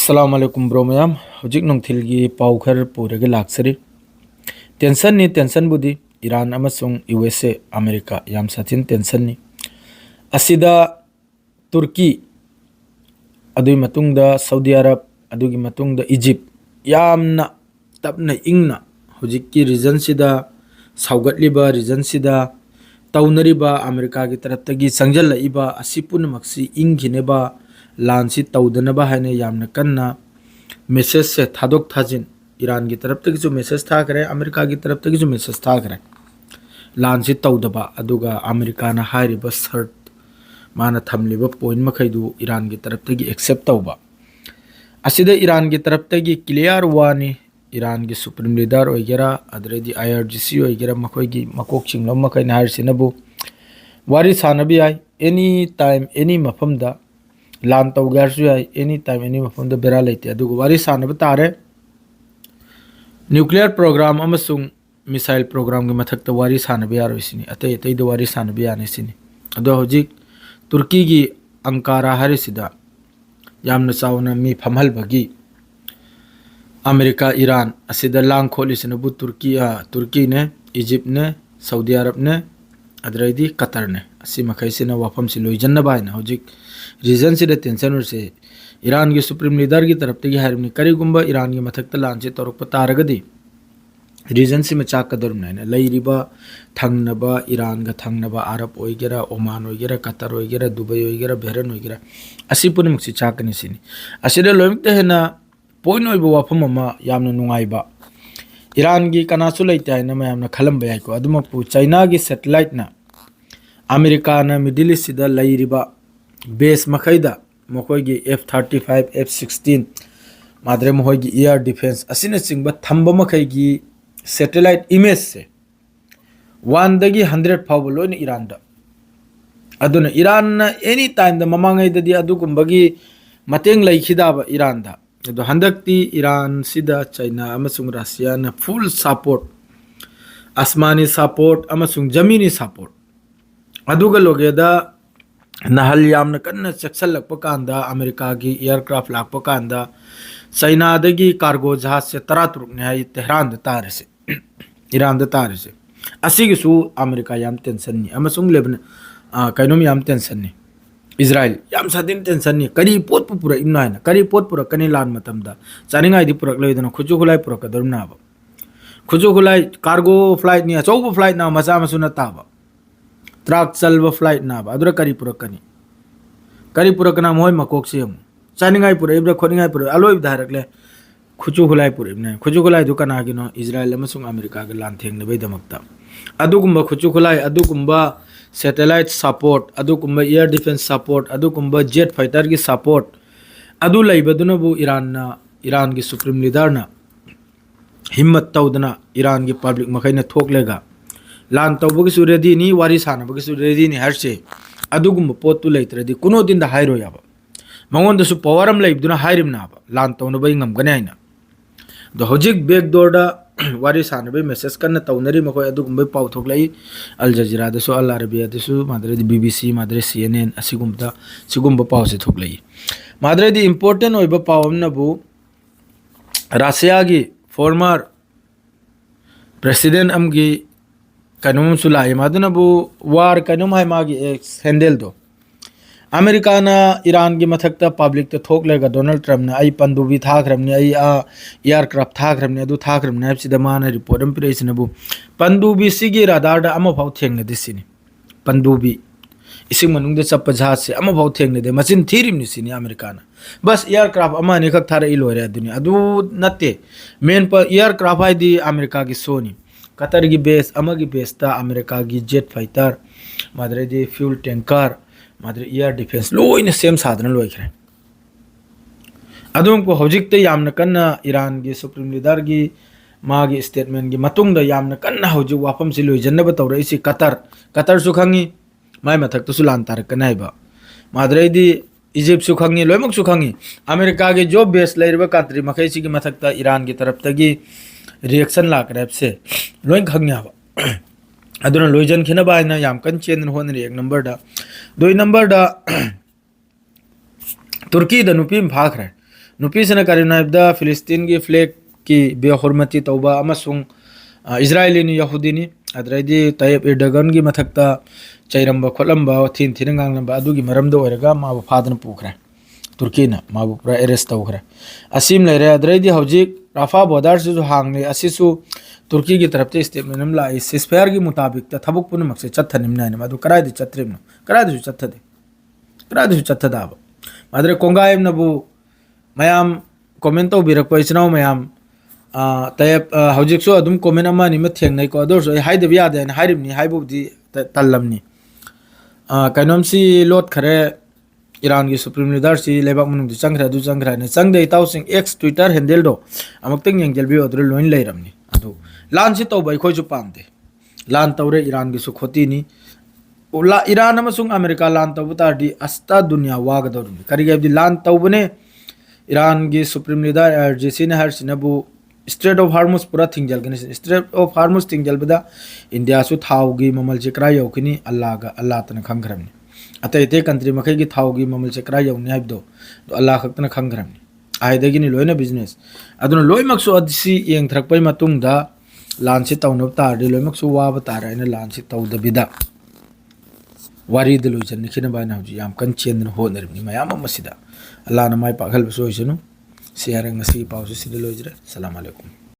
अस्सलामुअलैकुम bro ma'am हजिक नोंथिलगी पाउ खर पुरगे लाक्सरी टेंशन बुदी ईरान अमसुंग यूएसए अमेरिका याम साथिन टेंशन नि असिदा तुर्की अदुई मतुंगदा सऊदी अरब अदुगी मतुंगदा इजिप्ट यामना तपना इंगना हजिक की रीजन सिदा साउगतलिबा रीजन सिदा तौनरिबा अमेरिका की तरफ तगी संजलइबा असि पुनमक्सी इंगिनेबा लानसी तौदनबा है यामना कन्ना मैसेज से थादोक थाजिन ईरान की तरफ तक जो मैसेज था करे अमेरिका की तरफ तक जो मैसेज था करे लानसी तौदबा अदुगा अमेरिका ना हारिबा सर्ट माना थमलिबा पॉइंट मखैदु ईरान की तरफ तक एक्सेप्ट तौबा असिदा ईरान की तरफ तक क्लियर वानी ईरान की सुप्रीम लीडर ओइगेरा अदरेदी आईआरजीसी ओइगेरा मखोइगी मकोक चिंगलो मखै नारसिनबु वारी सानबी आई एनी टाइम एनी मफमदा लान तौगरसु आई एनी टाइम एनी मफमदा बेरा लेते अदुगु वारी सानब तारे न्यूक्लियर प्रोग्राम अमसुंग मिसाइल प्रोग्राम के मथक्ता वारी सानबी यारोइसिनी अतै अतै दो वारी सानबी यानेसिनी अदो हजिक तुर्की की अंकारा हरिसिदा यामना चावना मी फमहलबगी अमेरिका ईरान असिदा लांग खोलिसिनबु तुर्की ने इजिप्ट ने सऊदी अरब ने अदरैदी कतर ने असि मखैसिना वाफम से लोइजन्नबा है हजिक रीजन से टेंशन से ईरान की सुप्रीम लीडर की तरफ तक हारिबनी करिगुंबा ईरान की मथक्ता लान से तौरप तारगदी रीजन से में चाकदरम लैरिबा थंगनबा ईरान का थंगनबा अरब ओइगेरा ओमान ओइगेरा कतर ओइगेरा दुबई ओइगेरा बहरन ओइगेरा असि पुनमक से चाकनी सिनी असिदा लोइमते हेना पॉइंट ओइबा वाफम अमा यामना नुंगाइबा ईरान की कनासु लैते हाइना मयामना खलंबा याइको अदुमकु चाइना की सैटेलाइट ना अमेरिका ना मिडिल ईस्ट सिदा लैरिबा बेस मखैदा मखोइगी F-35 F-16 माद्रे मखोइगी एयर डिफेंस असिना चिंगबा थंबा मखैगी सैटेलाइट इमेज से 1 दगी 100 फाव लोइन ईरान दा अदुना ईरान ना एनी टाइम दा ममांगैददी अदुगुंबगी मतेंग लैखिदाबा ईरान दा अदो हंदक्ति ईरान सिदा चाइना अमसुंग रशिया ना फुल सपोर्ट आसमानी सपोर्ट अमसुंग जमीनी सपोर्ट अदुगा लोगेदा नहल यामना कन्ना चक्सलक्पा कांदा अमेरिका की एयरक्राफ्ट लाक्पा कांदा चाइना दगी कार्गो जहाज से तरातरुक ने हाई तेहरान दा तारसे ईरान दा तारसे असिगिसु अमेरिका याम टेंशन नि अमसुंग लेबन कैनोम याम टेंशन नि इजराइल याम सादिन टेंशन नि करी पोत पुरा इमनायना करी पोत पुरा कनी लान मतमदा चानिंगाई दि पुरक लेदना खुजु खुलाई पुरक दरनाबा खुजु खुलाई कार्गो फ्लाइट नि अचौब फ्लाइट ना मचा मसुना ताबा ट्रक चलबा फ्लाइट नाबा अदुरा करी पुरकना मोय मकोक से चानिंगाई पुरा इब्रा खोनिंगाई पुरा अलोय धारकले खुजु खुलाई पुरा इबने खुजु खुलाई दुकाना गिनो इजराइल अमसुंग अमेरिका के लान थेंगने बै दमकता अदुगुंबा खुजु खुलाई अदुगुंबा सैटेलाइट सपोर्ट अदुगुंबा एयर डिफेंस सपोर्ट अदुगुंबा जेट फाइटर की सपोर्ट अदु लैबदुनबु ईरान की सुप्रीम लीडर ना हिम्मत तौदना ईरान की पब्लिक मखैना थोकलेगा लान तौबगिसु रेडी नि वारी सानबगिसु रेडी नि हरसे अदुगुंबा पोतु लैत्रदि कुनो दिन दा हाइरो याबा मंगोंदसु पावर अम लैबदुना हाइरिम नाबा लान तौनबई ngam हाइना दो हजिक बैक डोर दा वारी सानबई मेसेज कन्ना तौनरी मखोय अदुगुंबई पाउ थोकलै अल जजीरा दसु अल अरबिया दसु माद्रेदी बीबीसी माद्रे CNN असिगुंबदा सिगुंबा पाउ से थोकलै माद्रेदी इंपोर्टेंट ओइबा पाउ अमनबु रशिया की फॉर्मर प्रेसिडेंट अमगी कनुम सुलाई मादुनबु वार कनुम है मागी एक हैंडल दो अमेरिका ना ईरान की मथक्ता पब्लिक तो थोक लेगा डोनाल्ड ट्रम्प ने आई पंदुबी थाखरमने आई एयरक्राफ्ट थाखरमने अदु थाखरमने हबसिदा माना रिपोर्ट अम पिरेसिनबु पंदुबी सिगी राडार दा अमा फाउ थेंगने दिसिनी पंदुबी इसिंग मनुंग दे चप्पा जहाज से अमा फाउ थेंगने दे मचिन थीरिम निसिनी अमेरिका ना बस एयरक्राफ्ट अमा ने खक थारे इलोरे अदुनी अदु नते मेन पर एयरक्राफ्ट है दी अमेरिका की सोनी कतर की बेस अमगी बेसता अमेरिका की जेट फाइटर माद्रे दी फ्यूल टैंकर माद्रे एयर डिफेंस लोइन सेम साधन लोइखरे अदुम को हौजिकते यामना कन्ना ईरान की सुप्रीम लीडर की मागी स्टेटमेंट की मतुंग दा यामना कन्ना हौजिक वाफम से लोइजन्नब तौरइसी कतर सु खंगी माय मथक तो सुलान तारक कनाइबा माद्रे दी इजिप्ट सु खंगी लोइमक सु खंगी अमेरिका की जो बेस लैरबा कंट्री मखैसी की मथकता ईरान की तरफ तगी रिएक्शन लाकर से लोइन खंग्याबा अदुना लोइजन खिनबा है ना याम कन चेन होनरी एक नंबर दा दो नंबर दा तुर्की द नुपी फाखरे नुपीसना करिना इब्दा फिलिस्तीन की फ्लैग की बेहुरमती तौबा अमसुंग इजराइली नि यहूदी नि अद्राइदी तयब एर्डोगन की मथक्ता चैरंबा खोलंबा थिन थिन गांगलंबा अदुगी मरमदो ओरगा माबु फादन पुखरा तुर्की ना माबु पूरा अरेस्ट तौखरा असीम लेरे अद्राइदी हौजिक राफा बॉर्डर से जो हांगने असिसु तुर्की की तरफ से स्टेटमेंट हम लाई सिस्फायर की मुताबिक थबुक पुन मक्से चत्थनिम ना मदु करायदि चत्रिम करायदि चत्थदे करायदि चत्थदाबा मादरे कोंगायम नबु मयाम कमेंट तौबिरक इचनाव मयाम तयब हौजिकसु अदुम कमेंट अमा नि थेंगनै को अदरसु हाइदबि यादे हाइरिमनि हाइबुदि तल्लमनि कैनोमसी लोट खरे ईरान की सुप्रीम लीडर सी लेबाक मनुंग चंग्रा दु चंग्रा ने चंगदे ताउसिंग एक्स ट्विटर हैंडल दो अमक्तंग यंगजलबि अदर लोइन लेरमनि अदु लान सि तौबै खोजु पामदे लान तौरे ईरान की सुखोती नि ईरान अमसुंग अमेरिका लान तौबु तारदि अस्ता दुनिया वागदरुनि करिगेबदि लान तौबने ईरान की सुप्रीम लीडर RGC ने हरसिनबु स्ट्रेट ऑफ हार्मुस पूरा थिंगजल गने स्ट्रेट ऑफ हार्मुस थिंगजल बदा इंडिया सु थाव की ममल से क्रा यौखिनी अल्लाह तन खंगरमनि अतै ते कंट्री मखै की थाव की ममल से क्रा यौनि हाइबदो तो अल्लाह खक्तन खंगरमनि आइदगिनी लोइना बिजनेस अदुन लोइमक्सु अदिसी येंथरकपै मतुंगदा लान से तौनब तारदि लोइमक्सु वाब तारायना लान से तौदबिदा वारी द लोइजन निखिना बायना हजि याम कन चेंदन होनरमनि मयाम मसिदा अल्लाह न माय पाखल बसोइसनु शेयर ngasi पाउसु सिदि लोइजरे सलाम अलैकुम।